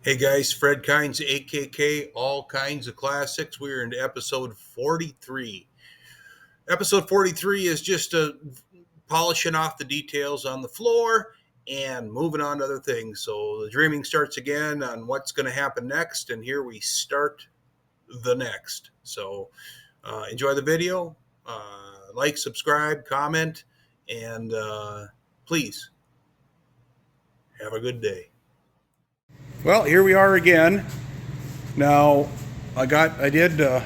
Hey guys, Fred Kynes, AKK, All Kinds of Classics. We're into episode 43. Episode 43 is just polishing off the details on the floor and moving on to other things. So the dreaming starts again on what's going to happen next, and here we start the next. So enjoy the video, like, subscribe, comment, and please have a good day. Well, here we are again. Now, I did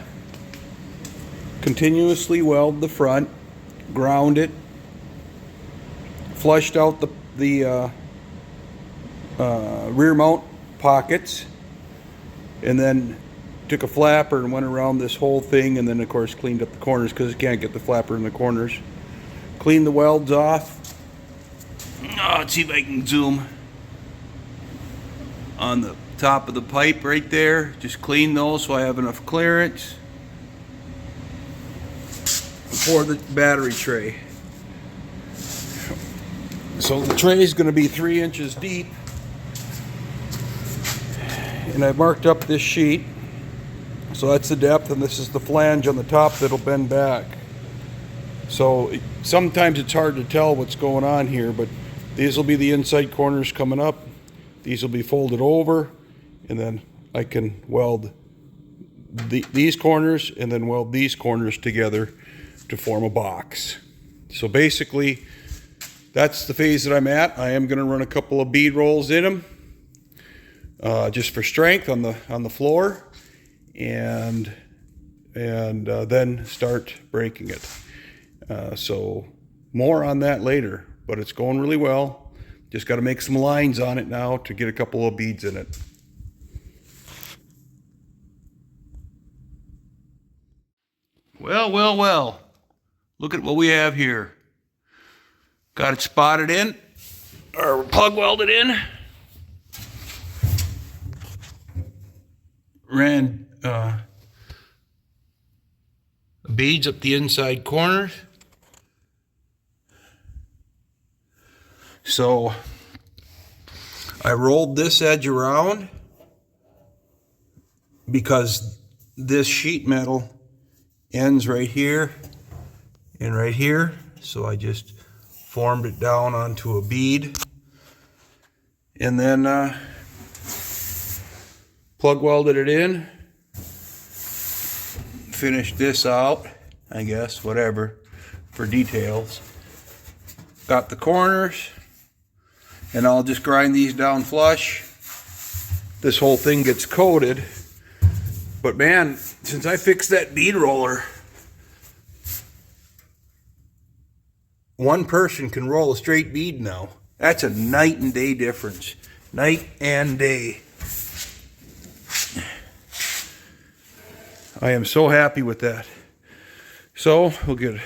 continuously weld the front, ground it, flushed out the rear mount pockets, and then took a flapper and went around this whole thing, and then of course cleaned up the corners because you can't get the flapper in the corners. Cleaned the welds off. Let's see if I can zoom on the top of the pipe right there. Just clean those so I have enough clearance for the battery tray. So the tray is going to be 3 inches deep, and I've marked up this sheet, so that's the depth, and this is the flange on the top that'll bend back. So sometimes it's hard to tell what's going on here, but these will be the inside corners coming up. These will be folded over, and then I can weld these corners and then weld these corners together to form a box. So basically, that's the phase that I'm at. I am going to run a couple of bead rolls in them, just for strength on the floor, and then start breaking it. So more on that later, but it's going really well. Just got to make some lines on it now to get a couple of beads in it. Well. Look at what we have here. Got it spotted in, or plug welded in. Ran beads up the inside corners. So I rolled this edge around because this sheet metal ends right here and right here. So I just formed it down onto a bead, and then plug welded it in. Finished this out, I guess, whatever, for details. Got the corners, and I'll just grind these down flush. This whole thing gets coated. But man, since I fixed that bead roller, one person can roll a straight bead now. That's a night and day difference. Night and day. I am so happy with that. So we'll get a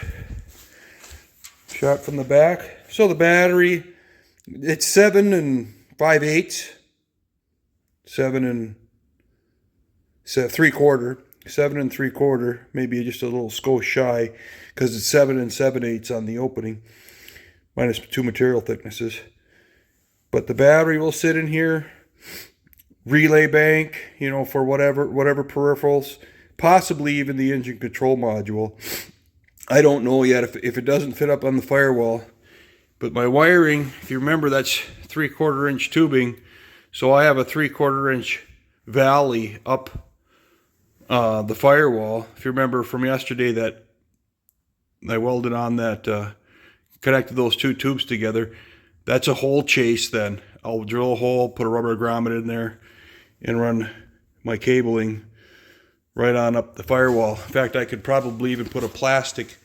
shot from the back. So the battery, it's 7 5/8, 7 3/4, 7 3/4, maybe just a little skosh shy, because it's 7 7/8 on the opening, minus 2 material thicknesses. But the battery will sit in here, relay bank, for whatever peripherals, possibly even the engine control module. I don't know yet if it doesn't fit up on the firewall. But my wiring, if you remember, that's 3/4 inch tubing. So I have a 3/4 inch valley up the firewall. If you remember from yesterday, that I welded on that, connected those two tubes together. That's a hole chase then. I'll drill a hole, put a rubber grommet in there, and run my cabling right on up the firewall. In fact, I could probably even put a plastic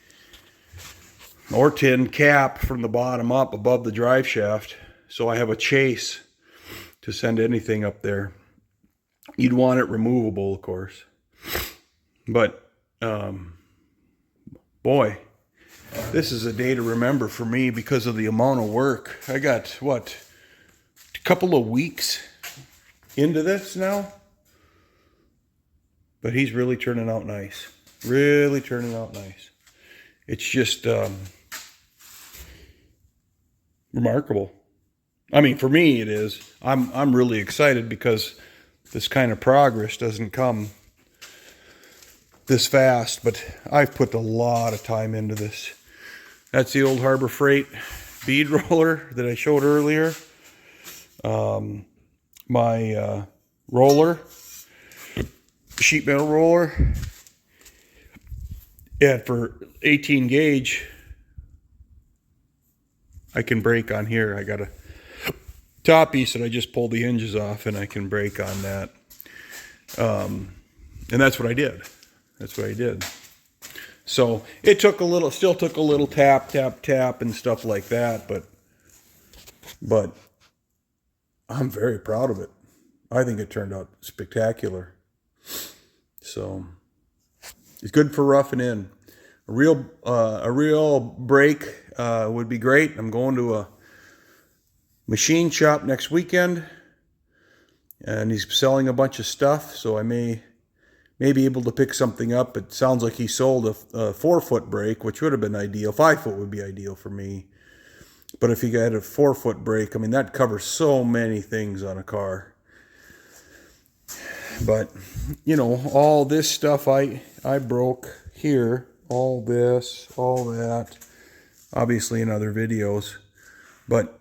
or tin cap from the bottom up above the drive shaft, so I have a chase to send anything up there. You'd want it removable, of course. But boy, this is a day to remember for me because of the amount of work. I got, a couple of weeks into this now? But he's really turning out nice. Really turning out nice. It's just remarkable. I mean, for me, it is. I'm really excited because this kind of progress doesn't come this fast, but I've put a lot of time into this. That's the old Harbor Freight bead roller that I showed earlier. My roller, sheet metal roller, and for 18 gauge, I can brake on here. I got a top piece that I just pulled the hinges off, and I can brake on that. And that's what I did. That's what I did. So it took a little, still took a little tap, tap, tap and stuff like that, but I'm very proud of it. I think it turned out spectacular. So it's good for roughing in. A real brake would be great. I'm going to a machine shop next weekend, and he's selling a bunch of stuff, so I may be able to pick something up. It sounds like he sold a 4-foot brake, which would have been ideal. 5-foot would be ideal for me. But if you had a 4-foot brake, I mean, that covers so many things on a car. But, you know, all this stuff I broke here, all this, all that, obviously in other videos. But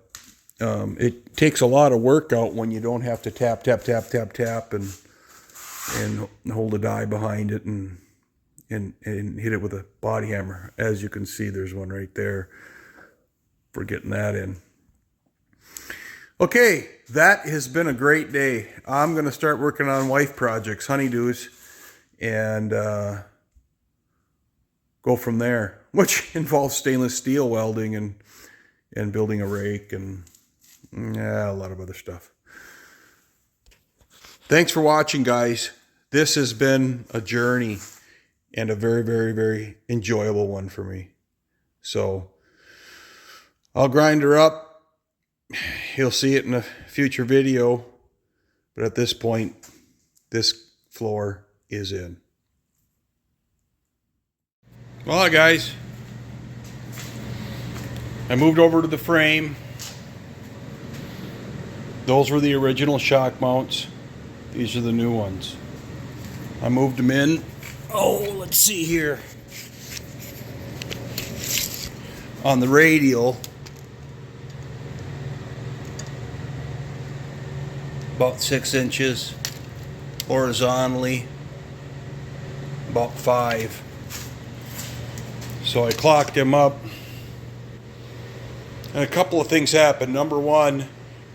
it takes a lot of work out when you don't have to tap, tap, tap, tap, tap, and hold a die behind it and hit it with a body hammer. As you can see, there's one right there for getting that in. Okay, that has been a great day. I'm going to start working on wife projects, honeydews, and go from there, which involves stainless steel welding and building a rake and a lot of other stuff. Thanks for watching, guys. This has been a journey and a very, very, very enjoyable one for me. So I'll grind her up. You'll see it in a future video. But at this point, this floor is in. Well, hi, guys. I moved over to the frame. Those were the original shock mounts. These are the new ones. I moved them in. Oh, let's see here. On the radial, about 6 inches. Horizontally, about 5. So I clocked them up. And a couple of things happened. Number one,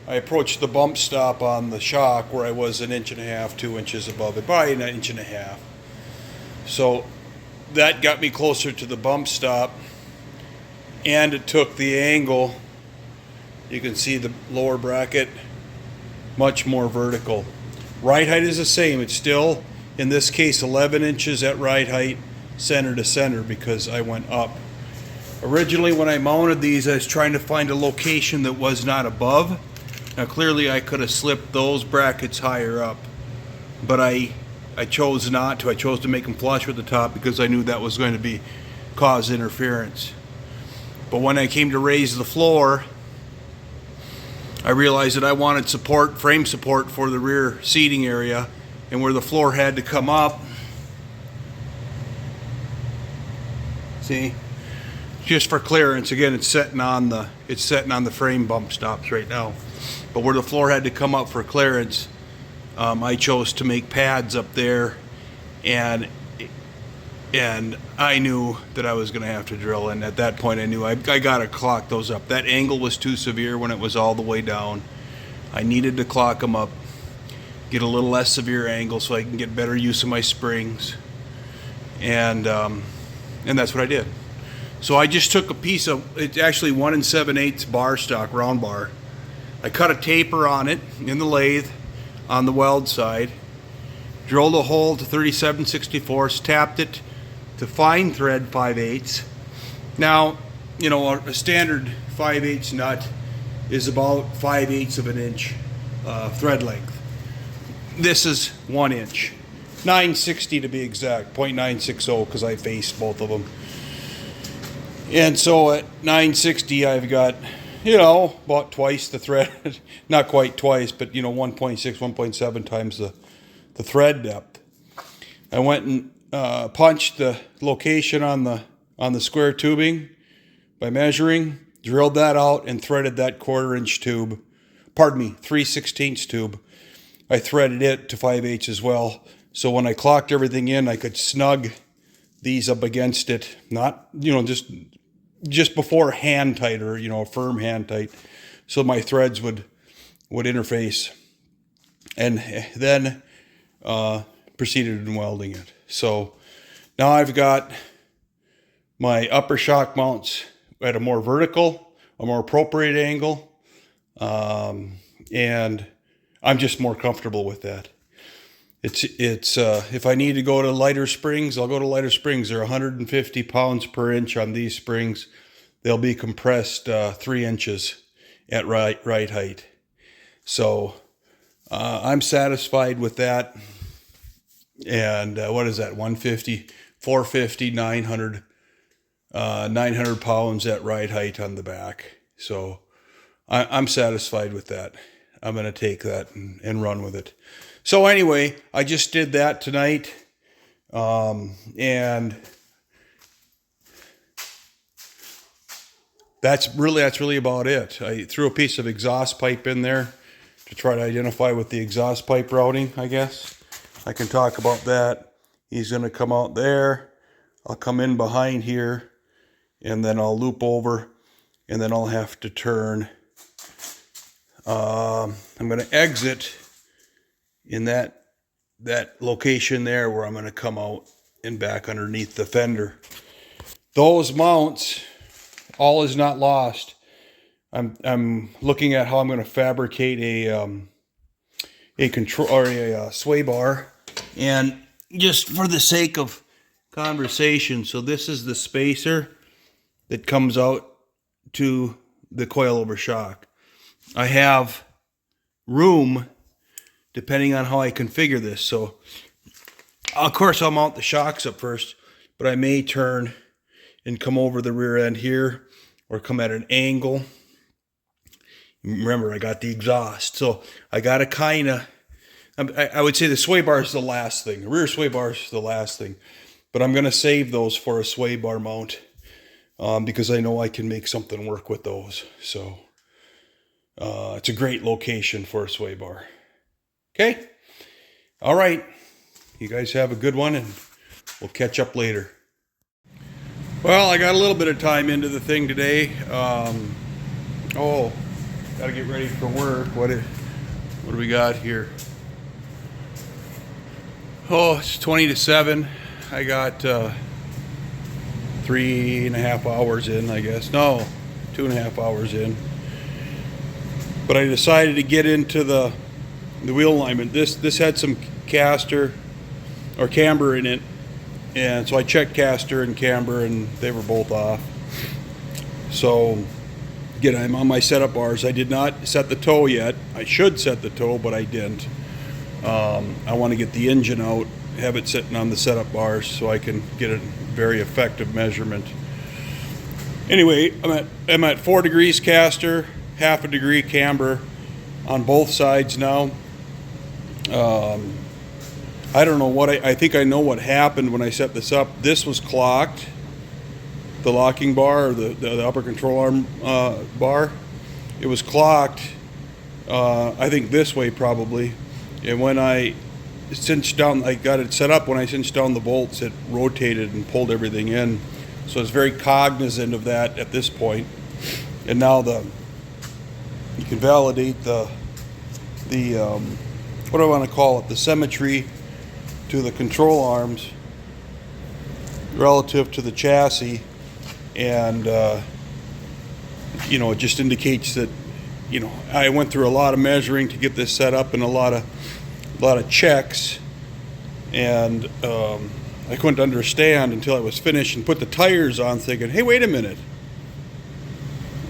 I approached the bump stop on the shock where I was 1.5 inches, 2 inches above it, probably 1.5 inches. So that got me closer to the bump stop, and it took the angle. You can see the lower bracket much more vertical. Ride height is the same. It's still, in this case, 11 inches at ride height, center to center, because I went up. Originally, when I mounted these, I was trying to find a location that was not above. Now clearly I could have slipped those brackets higher up, but I chose not to. I chose to make them flush with the top because I knew that was going to cause interference. But when I came to raise the floor, I realized that I wanted support, frame support for the rear seating area, and where the floor had to come up. See? Just for clearance. Again, it's setting on the frame bump stops right now. But where the floor had to come up for clearance, I chose to make pads up there, and I knew that I was going to have to drill. And at that point, I knew I got to clock those up. That angle was too severe when it was all the way down. I needed to clock them up, get a little less severe angle so I can get better use of my springs, and that's what I did. So I just took a piece of, it's actually 1 7/8 bar stock, round bar. I cut a taper on it in the lathe on the weld side, drilled a hole to 37/64, tapped it to fine thread 5/8. Now, you know, a standard 5/8 nut is about 5/8 of an inch thread length. This is 1 inch, 960 to be exact, 0.960, because I faced both of them. And so at 960, I've got, you know, about twice the thread. Not quite twice, but, you know, 1.6, 1.7 times the thread depth. I went and punched the location on the square tubing by measuring, drilled that out, and threaded that 1/4-inch tube. Pardon me, 3/16 tube. I threaded it to 5/8 as well. So when I clocked everything in, I could snug these up against it. Not, just before hand tight, or, firm hand tight. So my threads would interface. And then proceeded in welding it. So now I've got my upper shock mounts at a more vertical, a more appropriate angle. And I'm just more comfortable with that. It's if I need to go to lighter springs, I'll go to lighter springs. They're 150 pounds per inch on these springs. They'll be compressed 3 inches at right height. So I'm satisfied with that. And what is that? 150, 450, 900, 900 pounds at right height on the back. So I'm satisfied with that. I'm going to take that and run with it. So anyway, I just did that tonight. And that's really about it. I threw a piece of exhaust pipe in there to try to identify with the exhaust pipe routing, I guess. I can talk about that. He's going to come out there. I'll come in behind here, and then I'll loop over, and then I'll have to turn. I'm going to exit in that location there where I'm going to come out and back underneath the fender. Those mounts, all is not lost. I'm looking at how I'm going to fabricate a control or a sway bar, and just for the sake of conversation, so this is the spacer that comes out to the coilover shock. I have room depending on how I configure this. So of course I'll mount the shocks up first, but I may turn and come over the rear end here, or come at an angle. Remember, I got the exhaust, so I got to kind of, I would say the sway bar is the last thing. The rear sway bar is the last thing, but I'm going to save those for a sway bar mount, because I know I can make something work with those. So it's a great location for a sway bar. Okay. All right. You guys have a good one, and we'll catch up later. Well, I got a little bit of time into the thing today. Got to get ready for work. What do we got here? Oh, it's 20 to 7. I got 3.5 hours in, I guess. No, 2.5 hours in. But I decided to get into the wheel alignment. This had some caster or camber in it, and so I checked caster and camber, and they were both off. So again, I'm on my setup bars. I did not set the toe yet. I should set the toe, but I didn't. I want to get the engine out, have it sitting on the setup bars so I can get a very effective measurement. Anyway, I'm at 4 degrees caster, 1/2 degree camber on both sides now. I don't know what I think I know what happened when I set this up. This was clocked, the locking bar, or the upper control arm bar. It was clocked, I think this way probably. And when I cinched down, I got it set up, when I cinched down the bolts, it rotated and pulled everything in. So I was very cognizant of that at this point. And now you can validate the what do I want to call it, the symmetry to the control arms relative to the chassis, and it just indicates that I went through a lot of measuring to get this set up, and a lot of checks, and I couldn't understand until I was finished and put the tires on, thinking, hey, wait a minute,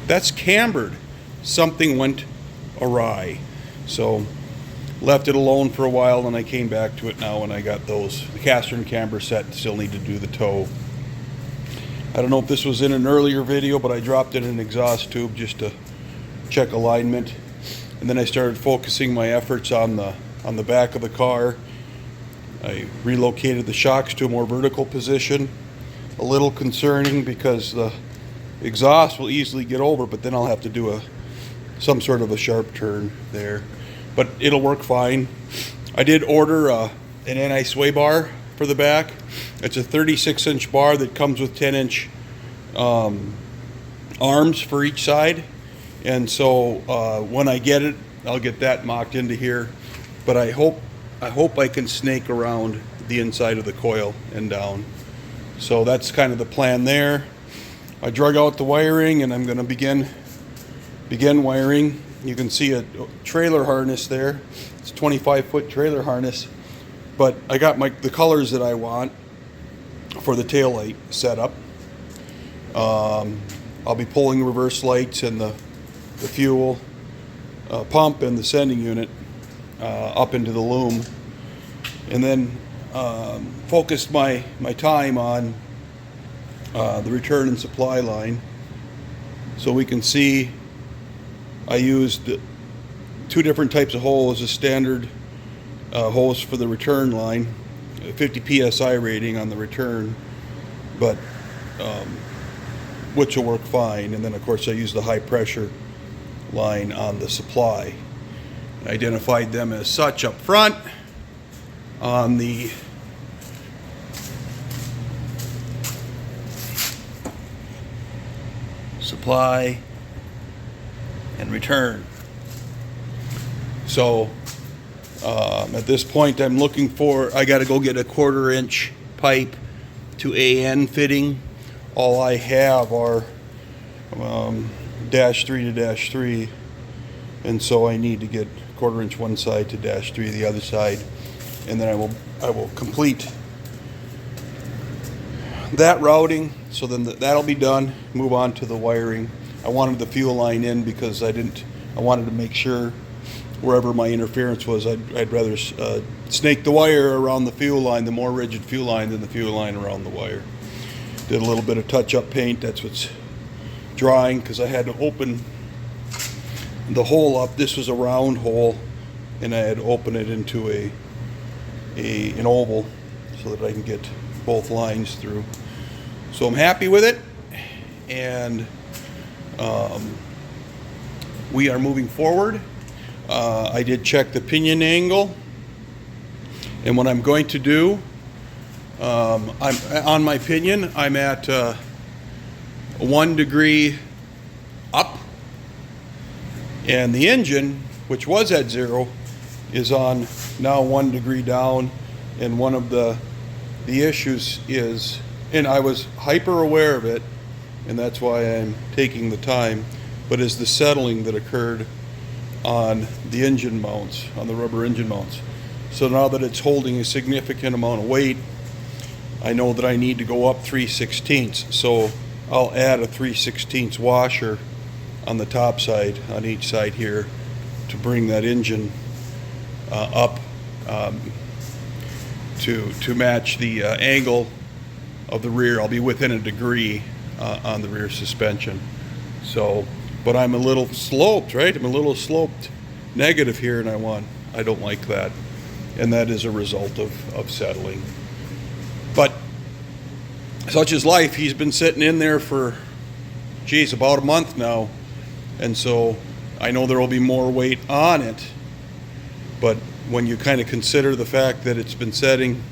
that's cambered. Something went awry. So left it alone for a while, and I came back to it now when I got the caster and camber set. Still need to do the toe. I don't know if this was in an earlier video, but I dropped in an exhaust tube just to check alignment, and then I started focusing my efforts on the back of the car, I relocated the shocks to a more vertical position. A little concerning because the exhaust will easily get over, but then I'll have to do some sort of a sharp turn there. But it'll work fine. I did order an anti-sway bar for the back. It's a 36-inch bar that comes with 10-inch arms for each side. And so when I get it, I'll get that mocked into here. But I hope I can snake around the inside of the coil and down. So that's kind of the plan there. I drug out the wiring and I'm going to begin wiring. You can see a trailer harness there. It's a 25-foot trailer harness. But I got the colors that I want for the taillight setup. I'll be pulling reverse lights and the fuel pump and the sending unit up into the loom. And then focused my time on the return and supply line. So we can see I used 2 different types of hose, a standard hose for the return line, 50 psi rating on the return, but which will work fine. And then of course I use the high pressure line on the supply. I identified them as such up front on the supply and return. So at this point I'm looking for, I got to go get a 1/4 inch pipe to AN fitting. All I have are -3 to -3, and so I need to get 1/4 inch one side to -3 the other side, and then I will complete that routing. So then that'll be done. Move on to the wiring. I wanted the fuel line in because I wanted to make sure wherever my interference was, I'd rather snake the wire around the fuel line, the more rigid fuel line, than the fuel line around the wire. Did a little bit of touch-up paint. That's what's drying, because I had to open the hole up. This was a round hole, and I had to open it into an oval so that I can get both lines through. So I'm happy with it, and we are moving forward. I did check the pinion angle, and what I'm going to do, I'm on my pinion, I'm at 1 degree up, and the engine, which was at 0, is on now 1 degree down. And one of the issues is, and I was hyper aware of it, and that's why I'm taking the time, but is the settling that occurred on the engine mounts, on the rubber engine mounts. So now that it's holding a significant amount of weight, I know that I need to go up 3/16. So I'll add a 3/16 washer on the top side, on each side here, to bring that engine up to match the angle of the rear. I'll be within 1 degree on the rear suspension. So, but I'm a little sloped, right? I'm a little sloped negative here, and I don't like that. And that is a result of settling. But such is life. He's been sitting in there for, geez, about a month now. And so I know there will be more weight on it. But when you kind of consider the fact that it's been setting,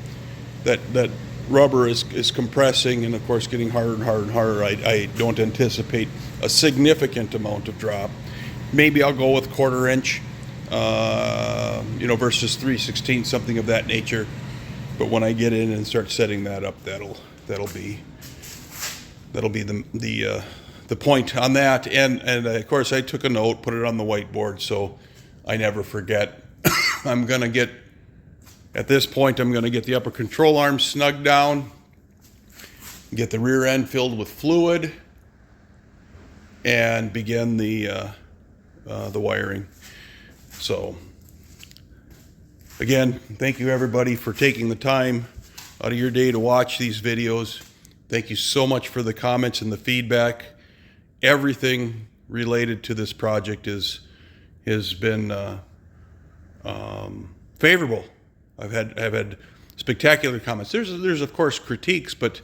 that rubber is compressing and of course getting harder and harder and harder, I don't anticipate a significant amount of drop. Maybe I'll go with 1/4 inch, versus 3/16, something of that nature. But when I get in and start setting that up, that'll be the point on that. And of course I took a note, put it on the whiteboard so I never forget. At this point, I'm going to get the upper control arm snugged down, get the rear end filled with fluid, and begin the wiring. So, again, thank you everybody for taking the time out of your day to watch these videos. Thank you so much for the comments and the feedback. Everything related to this project has been favorable. I've had spectacular comments. There's of course critiques, but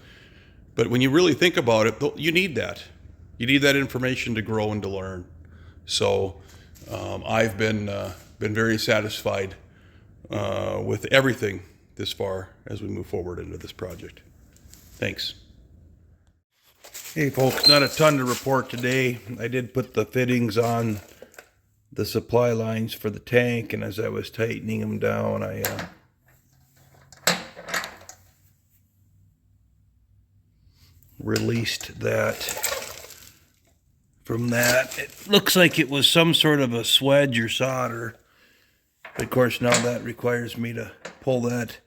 when you really think about it, you need that. You need that information to grow and to learn. So I've been very satisfied with everything this far as we move forward into this project. Thanks. Hey folks, not a ton to report today. I did put the fittings on the supply lines for the tank, and as I was tightening them down, I released that. From that, it looks like it was some sort of a swedge or solder. But of course, now that requires me to pull that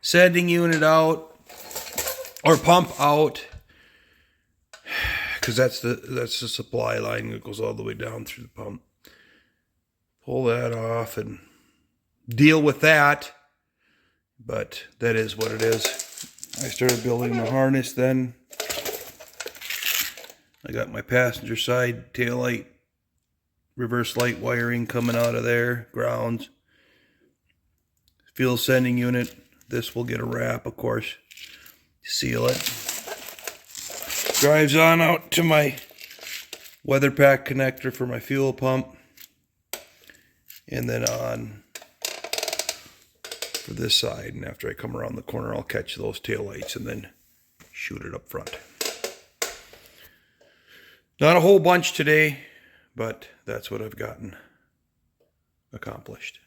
sanding unit out or pump out, because that's the supply line that goes all the way down through the pump. Pull that off and deal with that. But that is what it is. I started building the harness then. I got my passenger side tail light, reverse light wiring coming out of there, grounds. Fuel sending unit. This will get a wrap, of course. Seal it. Drives on out to my weather pack connector for my fuel pump. And then on for this side. And after I come around the corner, I'll catch those tail lights and then shoot it up front. Not a whole bunch today, but that's what I've gotten accomplished.